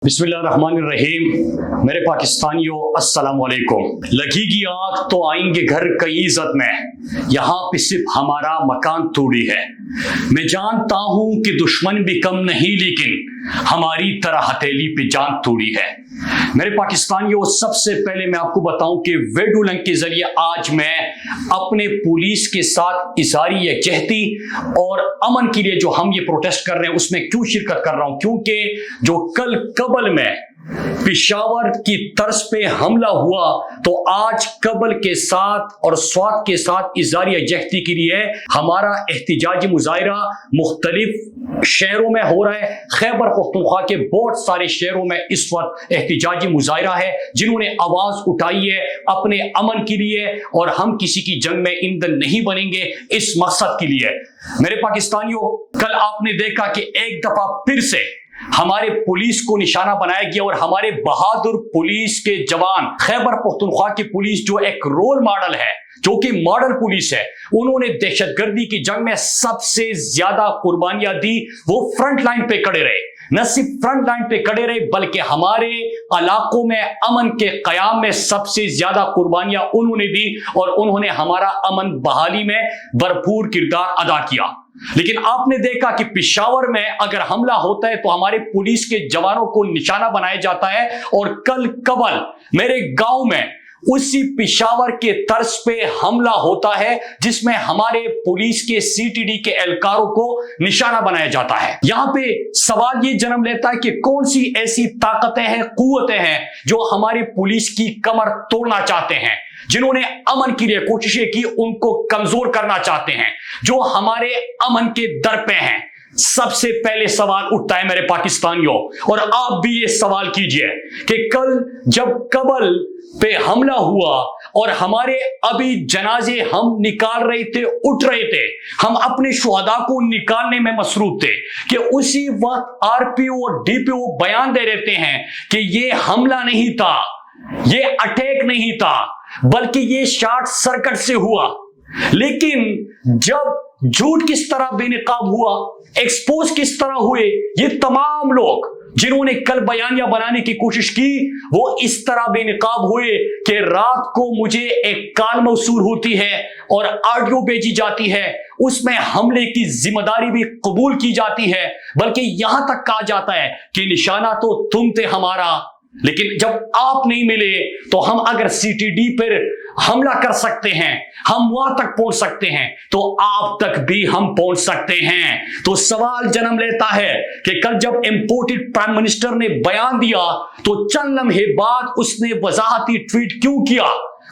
बिस्मिल्लाहिर्रहमानिर्रहीम। मेरे पाकिस्तानियों अस्सलाम वालेकुम। लगेगी आग तो आएंगे घर कई इज्जत में, यहाँ पे सिर्फ हमारा मकान थोड़ी है। मैं जानता हूँ कि दुश्मन भी कम नहीं, लेकिन हमारी तरह हथेली पे जान थोड़ी है। मेरे पाकिस्तानियों, सबसे पहले मैं आपको बताऊं कि वीडियो लिंक के जरिए आज मैं अपने पुलिस के साथ इज़हारी यकजहती और अमन के लिए जो हम ये प्रोटेस्ट कर रहे हैं उसमें क्यों शिरकत कर रहा हूं, क्योंकि जो कल कबल में पेशावर की तर्ज पे हमला हुआ, तो आज कबल के साथ और स्वात के साथ इज़हारी यकजहती के लिए हमारा एहतिजाजी मुजाहिरा मुख्तलिफ शहरों में हो रहा है। खैबर पख्तूनख्वा के बहुत सारे शहरों में इस वक्त एहतिजाजी मुजाहिरा है, जिन्होंने आवाज उठाई है अपने अमन के लिए, और हम किसी की जंग में ईंधन नहीं बनेंगे इस मकसद के लिए। मेरे पाकिस्तानियों, कल आपने देखा कि एक दफा फिर से हमारे पुलिस को निशाना बनाया गया और हमारे बहादुर पुलिस के जवान, खैबर पख्तूनख्वा की पुलिस जो एक रोल मॉडल है, जो कि मॉडल पुलिस है, उन्होंने दहशतगर्दी की जंग में सबसे ज्यादा कुर्बानियां दी। वो फ्रंट लाइन पे खड़े रहे, न सिर्फ फ्रंट लाइन पे खड़े रहे बल्कि हमारे इलाकों में अमन के कयाम में सबसे ज्यादा कुर्बानियां उन्होंने दी, और उन्होंने हमारा अमन बहाली में भरपूर किरदार अदा किया। लेकिन आपने देखा कि पेशावर में अगर हमला होता है तो हमारे पुलिस के जवानों को निशाना बनाया जाता है, और कल कबल मेरे गांव में उसी पेशावर के तर्ज पे हमला होता है, जिसमें हमारे पुलिस के सीटीडी के एहलकारों को निशाना बनाया जाता है। यहां पे सवाल ये जन्म लेता है कि कौन सी ऐसी ताकतें हैं, कुव्वतें हैं जो हमारी पुलिस की कमर तोड़ना चाहते हैं, जिन्होंने अमन के लिए कोशिशें की उनको कमजोर करना चाहते हैं, जो हमारे अमन के दर पे हैं। सबसे पहले सवाल उठता है मेरे पाकिस्तानियों, और आप भी ये सवाल कीजिए कि कल जब कबल पे हमला हुआ और हमारे अभी जनाजे हम निकाल रहे थे, उठ रहे थे, हम अपने शुहदा को निकालने में मसरूफ थे, कि उसी वक्त आरपीओ और डीपीओ बयान दे देते हैं कि ये हमला नहीं था, ये अटैक नहीं था, बल्कि ये शॉर्ट सर्किट से हुआ। लेकिन जब झूठ किस तरह बेनकाब हुआ, एक्सपोज किस तरह हुए, ये तमाम लोग जिन्होंने कल बयानिया बनाने की कोशिश की, वो इस तरह बेनकाब हुए कि रात को मुझे एक कॉल मौसूल होती है और ऑडियो भेजी जाती है, उसमें हमले की जिम्मेदारी भी कबूल की जाती है, बल्कि यहां तक कहा जाता है कि निशाना तो तुम थे हमारा, लेकिन जब आप नहीं मिले तो हम अगर सीटीडी पर हमला कर सकते हैं, हम वहां तक पहुंच सकते हैं, तो आप तक भी हम पहुंच सकते हैं। तो सवाल जन्म लेता है कि कल जब इंपोर्टेड प्राइम मिनिस्टर ने बयान दिया तो चंद लम्हे बाद उसने वजाहती ट्वीट क्यों किया?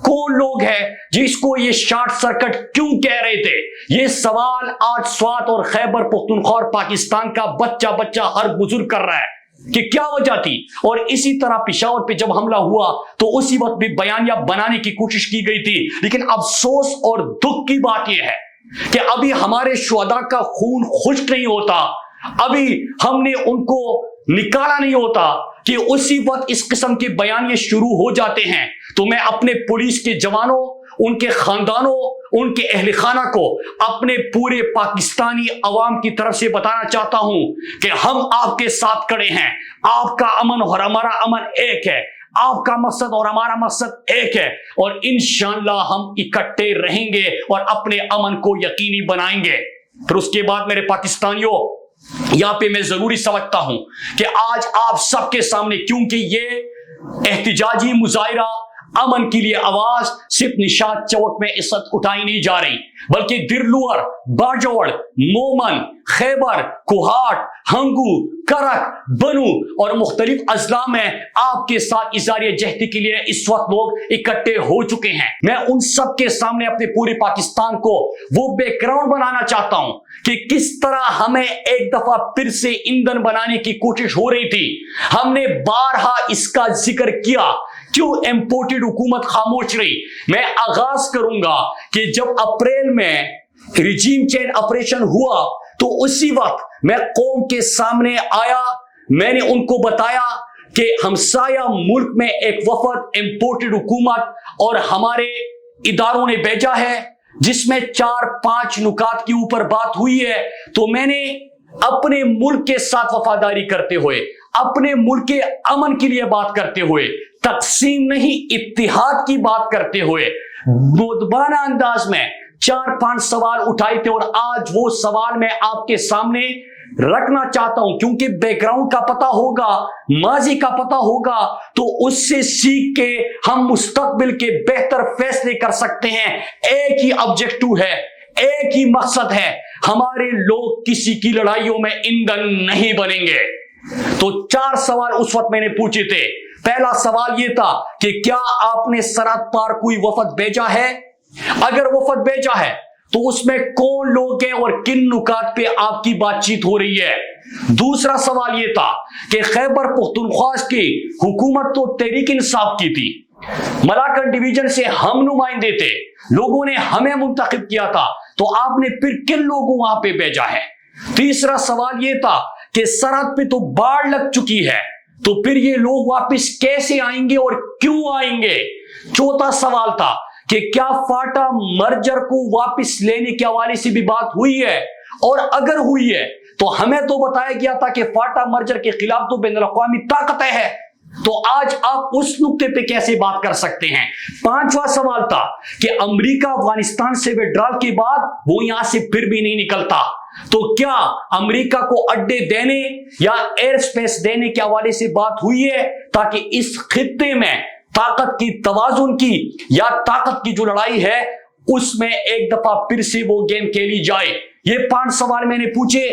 कौन लोग हैं जिसको ये शॉर्ट सर्किट क्यों कह रहे थे? ये सवाल आज स्वात और खैबर पख्तूनख्वा और पाकिस्तान का बच्चा बच्चा हर बुजुर्ग कर रहा है कि क्या वजह थी। और इसी तरह पेशावर पे जब हमला हुआ तो उसी वक्त भी बयानिया बनाने की कोशिश की गई थी, लेकिन अफसोस और दुख की बात यह है कि अभी हमारे शुहदा का खून खुश्क नहीं होता, अभी हमने उनको निकाला नहीं होता कि उसी वक्त इस किस्म के बयानिए शुरू हो जाते हैं। तो मैं अपने पुलिस के जवानों, उनके खानदानों, उनके अहल खाना को, अपने पूरे पाकिस्तानी अवाम की तरफ से बताना चाहता हूं कि हम आपके साथ खड़े हैं। आपका अमन और हमारा अमन एक है, आपका मकसद और हमारा मकसद एक है, और इंशाअल्लाह हम इकट्ठे रहेंगे और अपने अमन को यकीनी बनाएंगे। फिर उसके बाद मेरे पाकिस्तानियों, यहां पे मैं जरूरी समझता हूं कि आज आप सबके सामने, क्योंकि ये एहतिजाजी मुजाहिरा अमन के लिए आवाज सिर्फ निशात चौक में इस वक्त उठाई नहीं जा रही, बल्कि दिरलुअर, बाजौड़, मोमन, खैबर, कुहाट, हंगू, करक, बनू और मुख्तलिफ अजला में आपके साथ इज़हारी यकजहती के लिए इस वक्त लोग इकट्ठे हो चुके हैं। मैं उन सब के सामने अपने पूरे पाकिस्तान को वो बैकग्राउंड बनाना चाहता हूं कि किस तरह हमें एक दफा फिर से ईंधन बनाने की कोशिश हो रही थी। हमने बारहा इसका जिक्र किया, क्यों इंपोर्टेड हुकूमत खामोश रही। मैं आगाज करूंगा कि जब अप्रैल में रिजीम चेंज ऑपरेशन हुआ तो उसी वक्त मैं कौम के सामने आया, मैंने उनको बताया कि हमसाया मुल्क में एक वफद इंपोर्टेड हुकूमत और हमारे इदारों ने भेजा है, जिसमें 4-5 नुकात के ऊपर बात हुई है। तो मैंने अपने मुल्क के साथ वफादारी करते हुए, अपने मुल्क के अमन के लिए बात करते हुए, तकसीम नहीं इत्तिहाद की बात करते हुए मुदबाना अंदाज में 4-5 सवाल उठाए थे, और आज वो सवाल मैं आपके सामने रखना चाहता हूं, क्योंकि बैकग्राउंड का पता होगा, माजी का पता होगा, तो उससे सीख के हम मुस्तकबिल के बेहतर फैसले कर सकते हैं। एक ही ऑब्जेक्टिव है, एक ही मकसद है, हमारे लोग किसी की लड़ाइयों में ईंधन नहीं बनेंगे। तो 4 सवाल उस वक्त मैंने पूछे थे। पहला सवाल यह था कि क्या आपने सरहद पार कोई वफद भेजा है? अगर वफद भेजा है तो उसमें कौन लोग हैं और किन नुकात पे आपकी बातचीत हो रही है? दूसरा सवाल यह था कि खैबर पख्तूनख्वा की हुकूमत तो तहरीक इंसाफ की थी, मलाकन डिवीजन से हम नुमाइंदे थे, लोगों ने हमें मुंतखब किया था, तो आपने फिर किन लोगों वहां पे भेजा है? तीसरा सवाल यह था कि सरहद पे तो बाढ़ लग चुकी है, तो फिर ये लोग वापस कैसे आएंगे और क्यों आएंगे? चौथा सवाल था कि क्या फाटा मर्जर को वापस लेने के हवाले से भी बात हुई है, और अगर हुई है तो हमें तो बताया गया था कि फाटा मर्जर के खिलाफ तो बैनुल अक़वामी ताकतें हैं, तो आज आप उस नुक्ते पे कैसे बात कर सकते हैं? पांचवा सवाल था कि अमेरिका अफगानिस्तान से विड्रॉल के बाद वो यहां से फिर भी नहीं निकलता, तो क्या अमेरिका को अड्डे देने या एयर स्पेस देने के हवाले से बात हुई है, ताकि इस खित्ते में ताकत की तवाजुन की या ताकत की जो लड़ाई है उसमें एक दफा फिर से वो गेम खेली जाए? ये 5 सवाल मैंने पूछे,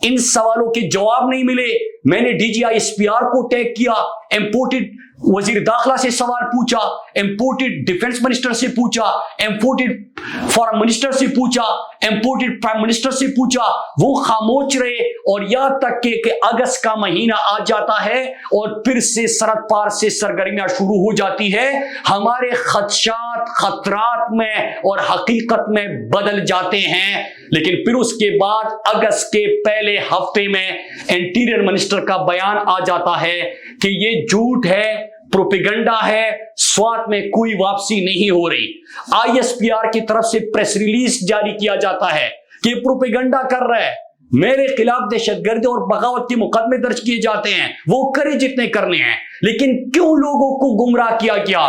इन सवालों के जवाब नहीं मिले। मैंने DGISPR को टैग किया, इंपोर्टेड वजीर दाखिला से सवाल पूछा, इंपोर्टेड डिफेंस मिनिस्टर से पूछा, इंपोर्टेड फॉरेन मिनिस्टर से पूछा, इंपोर्टेड प्राइम मिनिस्टर से पूछा, वो खामोश रहे। और यहां तक कि अगस्त का महीना आ जाता है और फिर से सरहद पार से सरगर्मियां शुरू हो जाती है, हमारे खदशात खतरात में और हकीकत में बदल जाते हैं। लेकिन फिर उसके बाद अगस्त के पहले हफ्ते में इंटीरियर मिनिस्टर का बयान आ जाता है कि ये झूठ है, प्रोपेगेंडा है, स्वात में कोई वापसी नहीं हो रही। ISPR की तरफ से प्रेस रिलीज जारी किया जाता है कि प्रोपेगेंडा कर रहा है, मेरे खिलाफ दहशतगर्दी और बगावत के मुकदमे दर्ज किए जाते हैं, वो करे जितने करने हैं, लेकिन क्यों लोगों को गुमराह किया गया,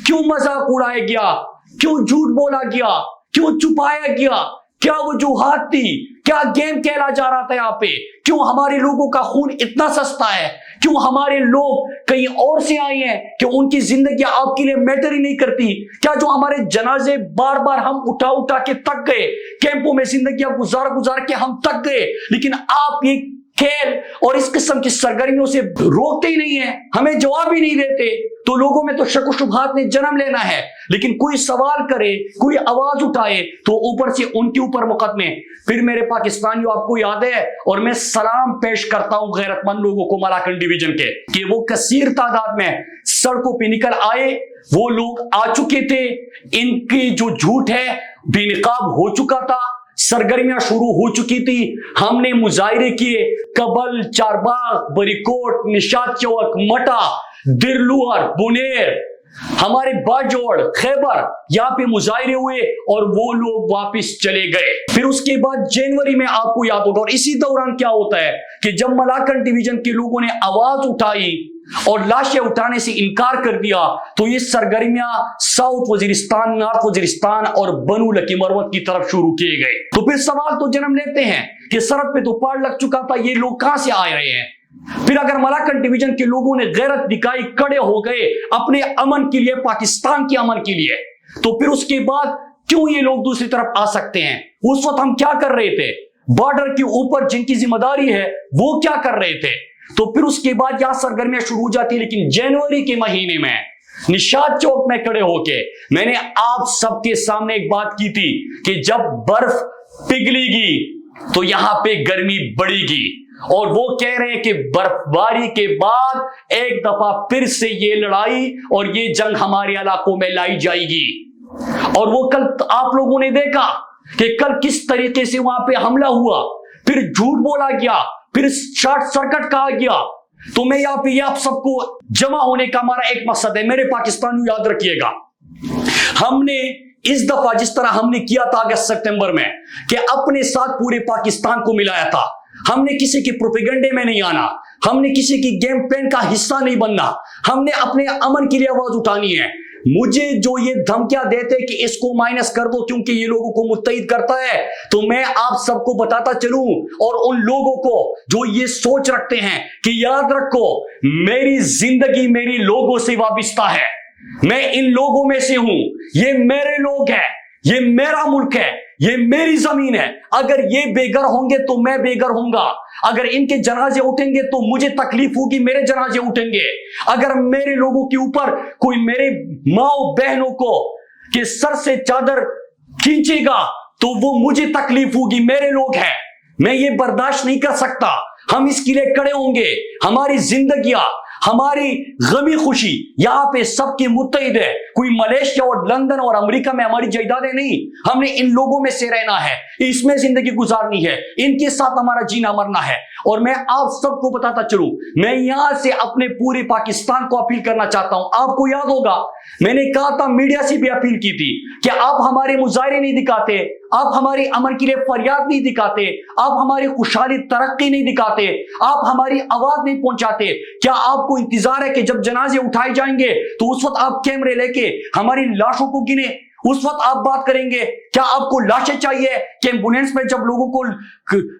क्यों मजाक उड़ाया गया, क्यों झूठ बोला गया, क्यों छुपाया गया? क्या वजूहात थी? क्या गेम खेला जा रहा था यहाँ पे? क्यों हमारे लोगों का खून इतना सस्ता है? क्यों हमारे लोग कहीं और से आए हैं कि उनकी जिंदगी आपके लिए मैटर ही नहीं करती? क्या जो हमारे जनाजे बार बार हम उठा उठा के थक गए, कैंपों में जिंदगी गुजार के हम थक गए, लेकिन आप ये खेल और इस किस्म की सरगर्मियों से रोकते ही नहीं है, हमें जवाब ही नहीं देते, तो लोगों में तो शक व शुबहात ने जन्म लेना है। लेकिन कोई सवाल करे, कोई आवाज उठाए तो ऊपर से उनके ऊपर मुकदमे। फिर मेरे पाकिस्तानियों, आपको याद है, और मैं सलाम पेश करता हूं गैरतमंद लोगों को मलाकन डिवीजन के, कि वो कसीर तादाद में सड़कों पे निकल आए, वो लोग आ चुके थे, इनकी जो झूठ है बेनकाब हो चुका था, सरगर्मियां शुरू हो चुकी थी, हमने मुजाहिरे किए, कबल, चारबाग, बरीकोट, निशात चौक, मटा, दिरलुअर, बुनेर, हमारे बाजोड़, खैबर, यहां पे मुजाहिरे हुए और वो लोग वापस चले गए। फिर उसके बाद जनवरी में आपको याद होगा, और इसी दौरान क्या होता है कि जब मलाकन डिवीजन के लोगों ने आवाज उठाई और लाशें उठाने से इनकार कर दिया, तो ये सरगर्मियां साउथ वजीरिस्तान, नॉर्थ वजीरिस्तान और बनु लकी मरवत की तरफ शुरू किए गए। तो फिर सवाल तो जन्म लेते हैं कि सरहद पे तो पार लग चुका था, ये लोग कहां से आ रहे हैं? फिर अगर मलाकन डिवीजन के लोगों ने गैरत दिखाई, खड़े हो गए अपने अमन के लिए, पाकिस्तान के अमन के लिए, तो फिर उसके बाद क्यों ये लोग दूसरी तरफ आ सकते हैं? उस वक्त हम क्या कर रहे थे? बॉर्डर के ऊपर जिनकी जिम्मेदारी है वो क्या कर रहे थे? तो फिर उसके बाद यहां सरगर्मियां शुरू हो जाती है। लेकिन जनवरी के महीने में निशात चौक में खड़े होके मैंने आप सबके सामने एक बात की थी कि जब बर्फ पिघलेगी तो यहां पे गर्मी बढ़ेगी, और वो कह रहे हैं कि बर्फबारी के बाद एक दफा फिर से ये लड़ाई और ये जंग हमारे इलाकों में लाई जाएगी। और वो कल आप लोगों ने देखा कि कल किस तरीके से वहां पे हमला हुआ, फिर झूठ बोला गया, फिर शॉर्ट सर्किट कहा गया। तो मैं यहाँ पे आप सबको जमा होने का हमारा एक मकसद है। मेरे पाकिस्तानियों, याद रखिएगा, हमने इस दफा जिस तरह हमने किया था अगस्त सितंबर में कि अपने साथ पूरे पाकिस्तान को मिलाया था, हमने किसी के प्रोपेगेंडे में नहीं आना, ہم نے کسی کی گیم پلان کا حصہ نہیں بننا, ہم نے اپنے امن کے لیے آواز اٹھانی ہے. مجھے جو یہ دھمکیاں دیتے کہ اس کو مائنس کر دو کیونکہ یہ لوگوں کو متحد کرتا ہے, تو میں آپ سب کو بتاتا چلوں, اور ان لوگوں کو جو یہ سوچ رکھتے ہیں کہ یاد رکھو میری زندگی میری لوگوں سے وابستہ ہے, میں ان لوگوں میں سے ہوں, یہ میرے لوگ ہیں, یہ میرا ملک ہے, یہ میری زمین ہے. اگر یہ بے گھر ہوں گے تو میں بے گھر ہوں گا, اگر ان کے جنازے اٹھیں گے تو مجھے تکلیف ہوگی, میرے جنازے اٹھیں گے. اگر میرے لوگوں کے اوپر کوئی میرے ماں بہنوں کو کہ سر سے چادر کھینچے گا تو وہ مجھے تکلیف ہوگی, میرے لوگ ہیں, میں یہ برداشت نہیں کر سکتا. ہم اس کے لیے کھڑے ہوں گے. ہماری زندگیاں, ہماری غمی خوشی یہاں پہ سب کے متحد ہے. کوئی ملیشیا اور لندن اور امریکہ میں ہماری جائیدادیں نہیں, ہم نے ان لوگوں میں سے رہنا ہے, اس میں زندگی گزارنی ہے, ان کے ساتھ ہمارا جینا مرنا ہے. اور میں آپ سب کو بتاتا چلوں, میں یہاں سے اپنے پورے پاکستان کو اپیل کرنا چاہتا ہوں. آپ کو یاد ہوگا میں نے کہا تھا, میڈیا سے بھی اپیل کی تھی کہ آپ ہمارے مظاہرے نہیں دکھاتے, آپ ہماری امن کے لیے فریاد نہیں دکھاتے, آپ ہماری خوشحالی ترقی نہیں دکھاتے, آپ ہماری آواز نہیں پہنچاتے. کیا آپ کو انتظار ہے کہ جب جنازے اٹھائے جائیں گے تو اس وقت آپ کیمرے لے کے ہماری لاشوں کو گنے, اس وقت آپ بات کریں گے؟ کیا آپ کو لاشیں چاہیے کہ ایمبولینس میں جب لوگوں کو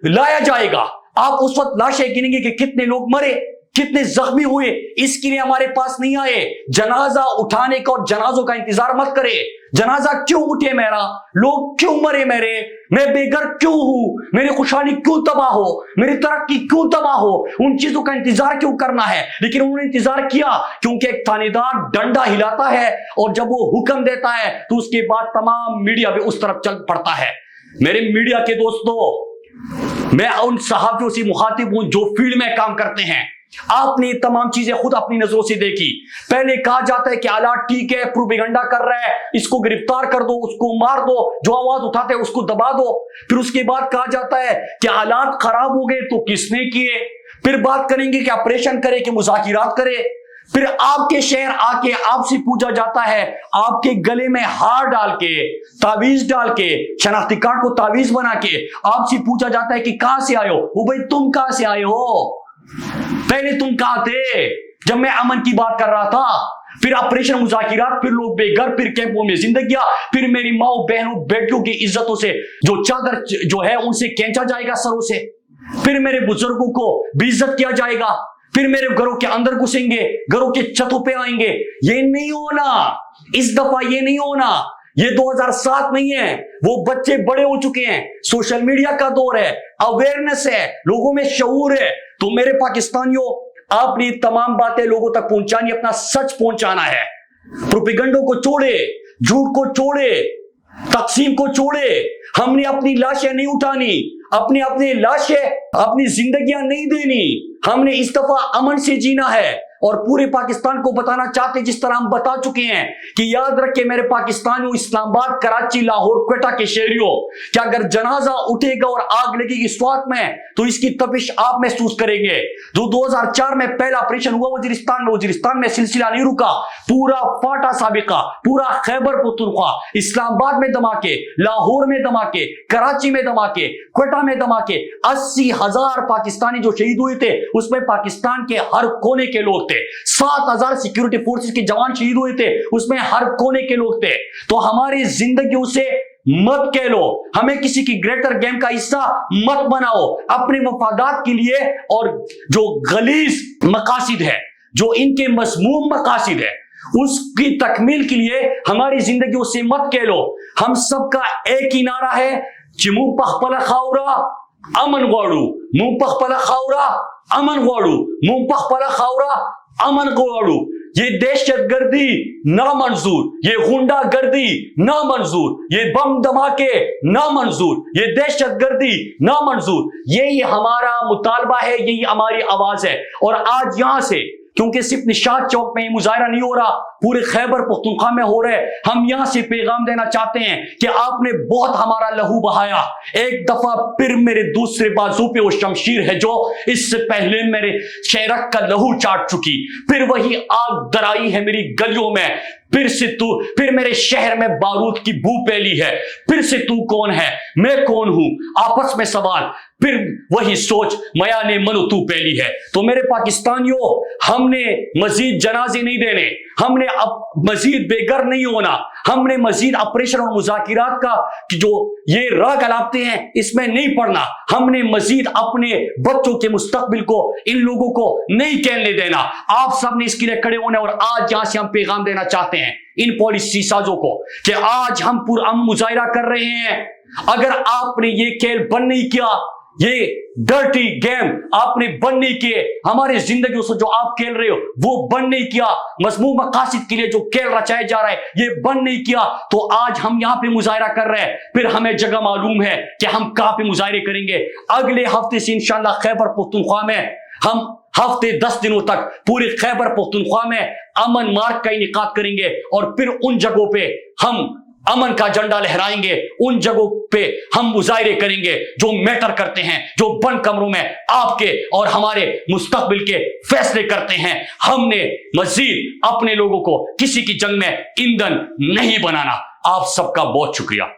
لایا جائے گا آپ اس وقت لاشیں گنیں گے کہ کتنے لوگ مرے, کتنے زخمی ہوئے؟ اس کے لیے ہمارے پاس نہیں آئے. جنازہ اٹھانے کا اور جنازوں کا انتظار مت کرے. جنازہ کیوں اٹھے میرا, لوگ کیوں مرے میرے, میں بے گھر کیوں ہوں, میری خوشحالی کیوں تباہ ہو, میری ترقی کیوں تباہ ہو, ان چیزوں کا انتظار کیوں کرنا ہے؟ لیکن انہوں نے انتظار کیا کیونکہ ایک تھانے دار ڈنڈا ہلاتا ہے اور جب وہ حکم دیتا ہے تو اس کے بعد تمام میڈیا بھی اس طرف چل پڑتا ہے. میرے میڈیا کے دوستو, میں ان صحافیوں سے مخاطب ہوں جو فیلڈ میں کام کرتے ہیں. آپ نے تمام چیزیں خود اپنی نظروں سے دیکھی. پہلے کہا جاتا ہے کہ آلات ٹھیک ہے, پروپیگنڈا کر رہا ہے, اس کو گرفتار کر دو, اس کو مار دو, جو آواز اٹھاتے ہیں اس کو دبا دو. پھر اس کے بعد کہا جاتا ہے کہ آلات خراب ہو گئے تو کس نے کیے. پھر بات کریں گے کہ آپریشن کرے کہ مذاکرات کرے. پھر آپ کے شہر آ کے آپ سے پوچھا جاتا ہے, آپ کے گلے میں ہار ڈال کے, تعویذ ڈال کے, شناختی کارڈ کو تعویذ بنا کے آپ سے پوچھا جاتا ہے کہ کہاں سے آئے ہو. وہ بھائی تم کہاں سے آئے ہو؟ پہلے تم کہاں تھے جب میں امن کی بات کر رہا تھا؟ پھر آپریشن مذاکرات, پھر لوگ بے گھر, پھر کیمپوں میں زندگیاں, پھر میری ماں بہنوں بیٹیوں کی عزتوں سے جو چادر جو ہے ان سے کھینچا جائے گا سروں سے, پھر میرے بزرگوں کو بے عزت کیا جائے گا, پھر میرے گھروں کے اندر گھسیں گے, گھروں کے چھتوں پہ آئیں گے. یہ نہیں ہونا, اس دفعہ یہ نہیں ہونا. یہ 2007 نہیں ہے, وہ بچے بڑے ہو چکے ہیں, سوشل میڈیا کا دور ہے, اویئرنس ہے, لوگوں میں شعور ہے. تو میرے پاکستانیوں, آپ نے تمام باتیں لوگوں تک پہنچانی, اپنا سچ پہنچانا ہے. پروپیگنڈوں کو چھوڑے, جھوٹ کو چھوڑے, تقسیم کو چھوڑے. ہم نے اپنی لاشیں نہیں اٹھانی, اپنی لاشیں, اپنی زندگیاں نہیں دینی. ہم نے اس دفعہ امن سے جینا ہے اور پورے پاکستان کو بتانا چاہتے, جس طرح ہم بتا چکے ہیں کہ یاد رکھے میرے پاکستانیوں, اسلام آباد, کراچی, لاہور, کوئٹہ کے شہریوں, کہ اگر جنازہ اٹھے گا اور آگ لگے گی سوات میں تو اس کی تپش آپ محسوس کریں گے. جو 2004 میں پہلا آپریشن ہوا وزیرستان میں سلسلہ نہیں رکا, پورا فاٹا سابقہ, پورا خیبر پختونخوا, اسلام آباد میں دھماکے, لاہور میں دھماکے, کراچی میں دھماکے, کوئٹہ میں دھماکے. 80,000 پاکستانی جو شہید ہوئے تھے اس میں پاکستان کے ہر کونے کے لوگ تھے. 7,000 سیکیورٹی فورسز کے جوان شہید ہوئے تھے, اس میں ہر کونے کے لوگ تھے. تو ہماری زندگیوں سے مت کہہ لو, ہمیں کسی کی گریٹر گیم کا حصہ مت بناؤ. اپنے مفادات کے لیے اور جو غلیظ مقاصد ہے, جو ان کے مسموم مقاصد ہے, اس کی تکمیل کے لیے ہماری زندگیوں سے مت کہہ لو. ہم سب کا ایک ہی نعرہ ہے, چمو پخپلا خاورا امن غواړو, مون پخپلا خاورا امن غواړو, مون پخپلا خاورا امن غواړو. یہ دہشت گردی نامنظور, یہ غنڈہ گردی نامنظور, یہ بم دھماکے نامنظور, یہ دہشت گردی نامنظور. یہی ہمارا مطالبہ ہے, یہی ہماری آواز ہے. اور آج یہاں سے, کیونکہ صرف نشاط چوک میں یہ مظاہرہ نہیں ہو رہا, پورے خیبر پختونخوا میں ہو رہے, ہم یہاں سے پیغام دینا چاہتے ہیں کہ آپ نے بہت ہمارا لہو بہایا. ایک دفعہ پھر میرے دوسرے بازو پہ وہ شمشیر ہے جو اس سے پہلے میرے شہرک کا لہو چاٹ چکی, پھر وہی آگ درائی ہے میری گلیوں میں. پھر میرے شہر میں بارود کی بو پھیلی ہے. پھر سے تو کون ہے, میں کون ہوں, آپس میں سوال. پھر وہی سوچ میاں منو تو پہلی ہے۔ تو میرے پاکستانیوں، ہم نے مزید جنازے نہیں دینے، ہم نے اب مزید بے گھر نہیں ہونا، ہم نے مزید آپریشن اور مذاکرات کا جو یہ راگ الاپتے ہیں اس میں نہیں پڑنا، ہم نے مزید اپنے بچوں کے مستقبل کو ان لوگوں کو نہیں کھیلنے دینا۔ آپ سب نے اس کے لیے کھڑے ہونا، اور آج یہاں سے ہم پیغام دینا چاہتے ہیں ان پالیسی سازوں کو کہ آج ہم پرامن مظاہرہ کر رہے ہیں۔ اگر آپ نے یہ کھیل بند نہیں کیا، یہ ڈرٹی گیم آپ نے بند نہیں کیے، ہماری زندگیوں سے جو آپ کھیل رہے ہو وہ بند نہیں کیا، مذموم مقاصد کے لیے جو کھیل رچایا جا رہا ہے یہ بند نہیں کیا، تو آج ہم یہاں پہ مظاہرہ کر رہے ہیں۔ پھر ہمیں جگہ معلوم ہے کہ ہم کہاں پہ مظاہرے کریں گے۔ اگلے ہفتے سے انشاءاللہ خیبر پختونخوا میں ہم ہفتے 10 دنوں تک پورے خیبر پختونخوا میں امن مارچ کا انعقاد کریں گے، اور پھر ان جگہوں پہ ہم امن کا جھنڈا لہرائیں گے، ان جگہوں پہ ہم مظاہرے کریں گے جو میٹر کرتے ہیں، جو بند کمروں میں آپ کے اور ہمارے مستقبل کے فیصلے کرتے ہیں۔ ہم نے مزید اپنے لوگوں کو کسی کی جنگ میں ایندھن نہیں بنانا۔ آپ سب کا بہت شکریہ۔